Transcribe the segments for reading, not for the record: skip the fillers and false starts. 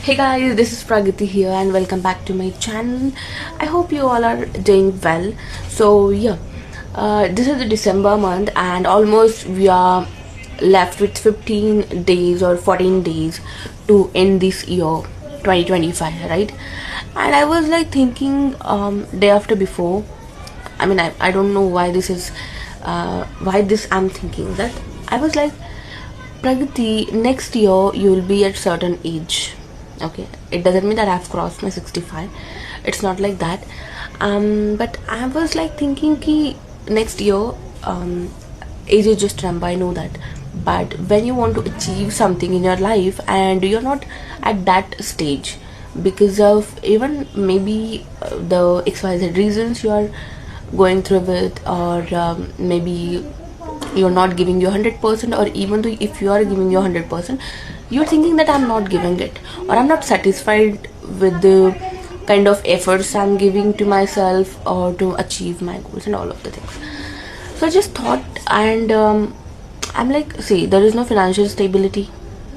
Hey guys, this is Pragati here and welcome back to my channel. I hope you all are doing well. This is the December month and almost we are left with 15 days or 14 days to end this year 2025, right? And I was like thinking day after before. I don't know why this is why this I'm thinking that I was like, Pragati, next year you will be at certain age. Okay, it doesn't mean that I've crossed my 65. It's not like that. But I was like thinking ki next year, age is just a number. I know that. But when you want to achieve something in your life and you're not at that stage because of even maybe the XYZ reasons you are going through with, or maybe you're not giving your 100%, or even though if you are giving your 100%, you're thinking that I'm not giving it, or I'm not satisfied with the kind of efforts I'm giving to myself or to achieve my goals and all of the things. So I just thought, and I'm like, see, there is no financial stability.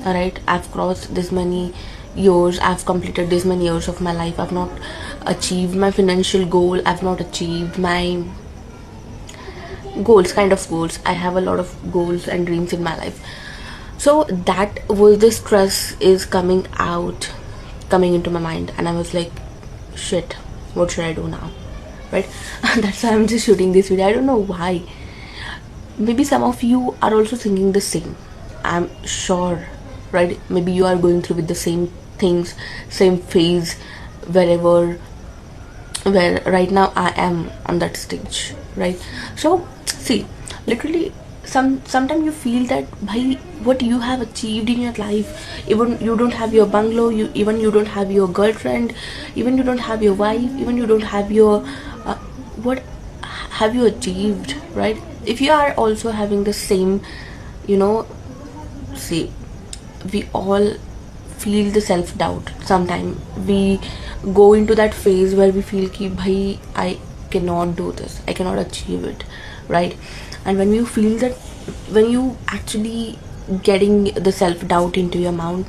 All right, I've crossed this many years, I've completed this many years of my life, I've not achieved my financial goal, I've not achieved my goals. I have a lot of goals and dreams in my life. So that was the stress is coming into my mind, and I was like, shit, what should I do now? Right? That's why I'm just shooting this video. I don't know why. Maybe some of you are also thinking the same, I'm sure, right? Maybe you are going through with the same things, same phase, where right now I am on that stage, right? So see, literally sometimes you feel that bhai, what you have achieved in your life, even you don't have your bungalow, you don't have your girlfriend, even you don't have your wife, even you don't have your what have you achieved, right? If you are also having the same, see, we all feel the self-doubt. Sometimes we go into that phase where we feel ki bhai, I cannot do this, I cannot achieve it, right? And when you feel that, when you actually getting the self-doubt into your mind,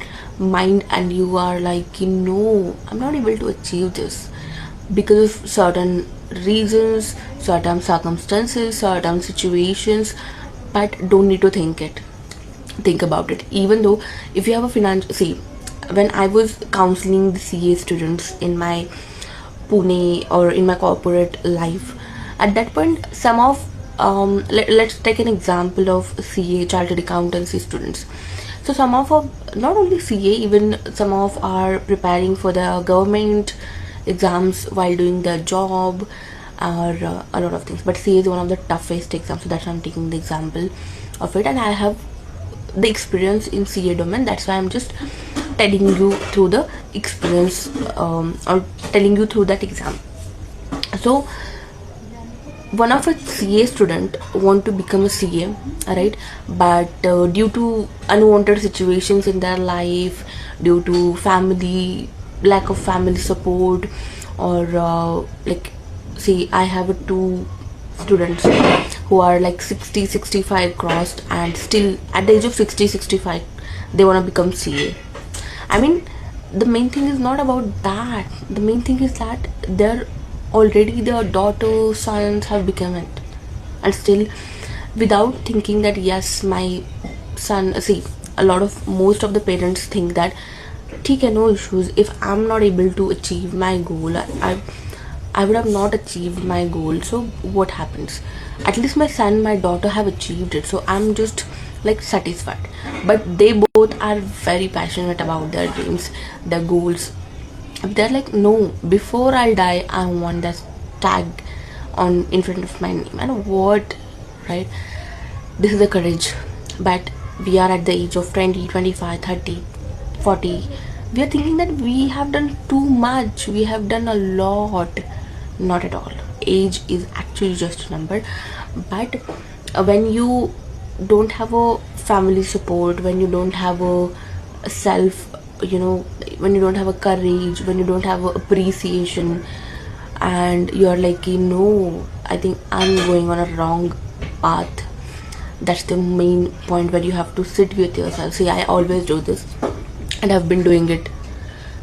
and you are like, no, I'm not able to achieve this because of certain reasons, certain circumstances, certain situations, but don't need to think about it. Even though if you have a financial, see, when I was counseling the CA students in my Pune or in my corporate life, at that point, some of let's take an example of CA, chartered accountancy students. So some of not only CA, even some of are preparing for the government exams while doing their job, or a lot of things. But CA is one of the toughest exams, so that's why I'm taking the example of it, and I have the experience in CA domain. That's why I'm just telling you through the experience, or telling you through that exam. So one of a CA student want to become a CA, right? But due to unwanted situations in their life, due to lack of family support, or like, see, I have two students who are like 60-65 crossed, and still at the age of 60-65 they want to become CA. I mean, the main thing is not about that. The main thing is that they're already, their daughters, sons have become it, and still without thinking that yes, my son, see, most of the parents think that okay, no issues, if I'm not able to achieve my goal, I would have not achieved my goal, so what happens? At least my son, my daughter have achieved it, so I'm just like satisfied. But they both are very passionate about their dreams, their goals. They're like, no, before I die, I want that tag on in front of my name. And what, right? This is the courage. But we are at the age of 20, 25, 30, 40. We are thinking that we have done too much, we have done a lot. Not at all. Age is actually just a number. But when you don't have a family support, when you don't have a self, when you don't have a courage, when you don't have a appreciation, and you're like, I think I'm going on a wrong path. That's the main point where you have to sit with yourself. See, I always do this, and I've been doing it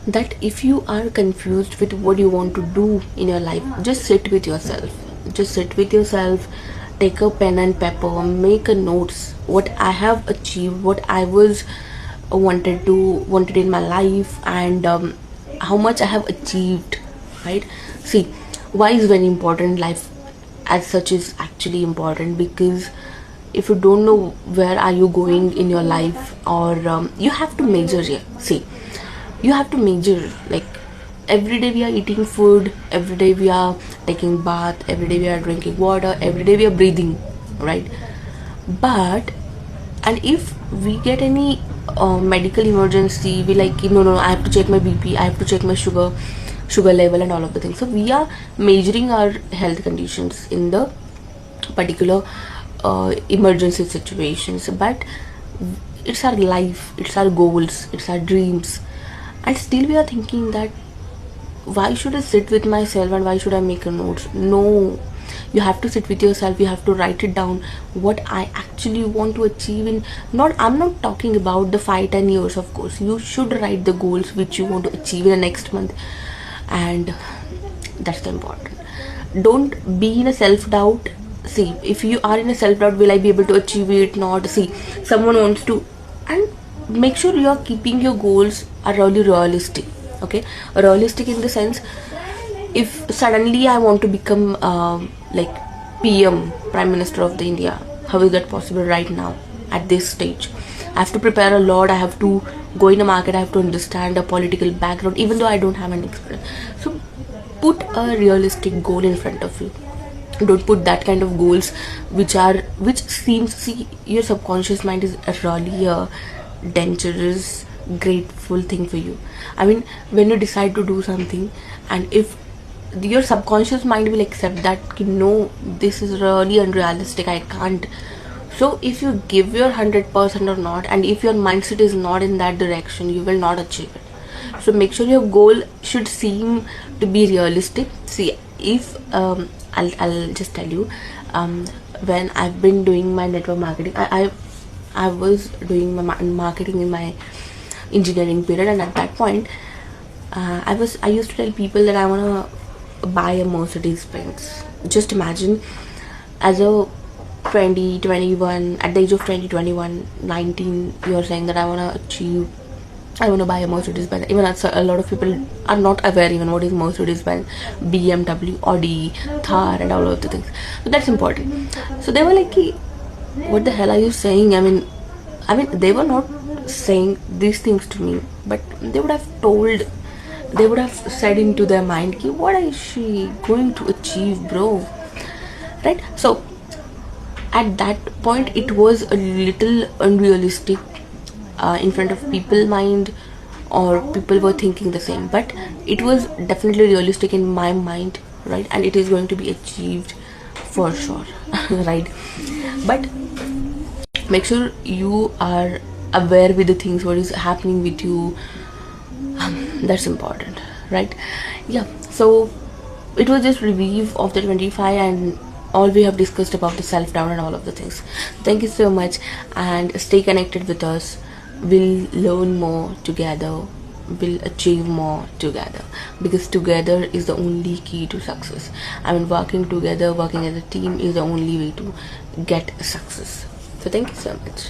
that if you are confused with what you want to do in your life, just sit with yourself. Just sit with yourself, take a pen and paper, make a notes what I have achieved, what I was wanted in my life, and how much I have achieved, right? See, why is very important. Life as such is actually important, because if you don't know where are you going in your life, or you have to measure here. See, you have to measure, like, every day we are eating food, every day we are taking bath, every day we are drinking water, every day we are breathing, right? But, and if we get any medical emergency, we like, no, I have to check my BP, I have to check my sugar level and all of the things. So we are measuring our health conditions in the particular emergency situations, but it's our life, it's our goals, it's our dreams, and still we are thinking that why should I sit with myself and why should I make a notes? No, you have to sit with yourself, you have to write it down what I actually want to achieve in, not, I'm not talking about the 5-10 years. Of course you should write the goals which you want to achieve in the next month, and that's the important. Don't be in a self-doubt. See, if you are in a self-doubt, will I be able to achieve it, not? See, someone wants to, and make sure you are keeping your goals are really realistic. Okay, realistic in the sense, if suddenly I want to become like PM, Prime Minister of the India, how is that possible right now at this stage? I have to prepare a lot, I have to go in a market, I have to understand a political background, even though I don't have any experience. So put a realistic goal in front of you. Don't put that kind of goals which seems, see, your subconscious mind is really a dangerous, grateful thing for you. I mean, when you decide to do something, and if your subconscious mind will accept that, no, this is really unrealistic, I can't. So if you give your 100% or not, and if your mindset is not in that direction, you will not achieve it. So make sure your goal should seem to be realistic. See, if I'll just tell you, when I've been doing my network marketing, I was doing my marketing in my engineering period, and at that point I used to tell people that I want to buy a Mercedes Benz. Just imagine, as a 21, at the age of 20, 19, you're saying that I want to buy a Mercedes Benz. Even a lot of people are not aware even what is Mercedes Benz, BMW, Audi, Thar, and all of the things. So that's important. So they were like, what the hell are you saying? I mean they were not saying these things to me, but they would have said into their mind, what is she going to achieve, bro? Right? So at that point it was a little unrealistic in front of people's mind, or people were thinking the same, but it was definitely realistic in my mind, right? And it is going to be achieved for sure. Right? But make sure you are aware with the things what is happening with you. That's important, right? Yeah, so it was just review of the 25, and all we have discussed about the self-doubt and all of the things. Thank you so much, and stay connected with us. We'll learn more together, we'll achieve more together, because together is the only key to success. I mean, working together, working as a team is the only way to get success. So thank you so much.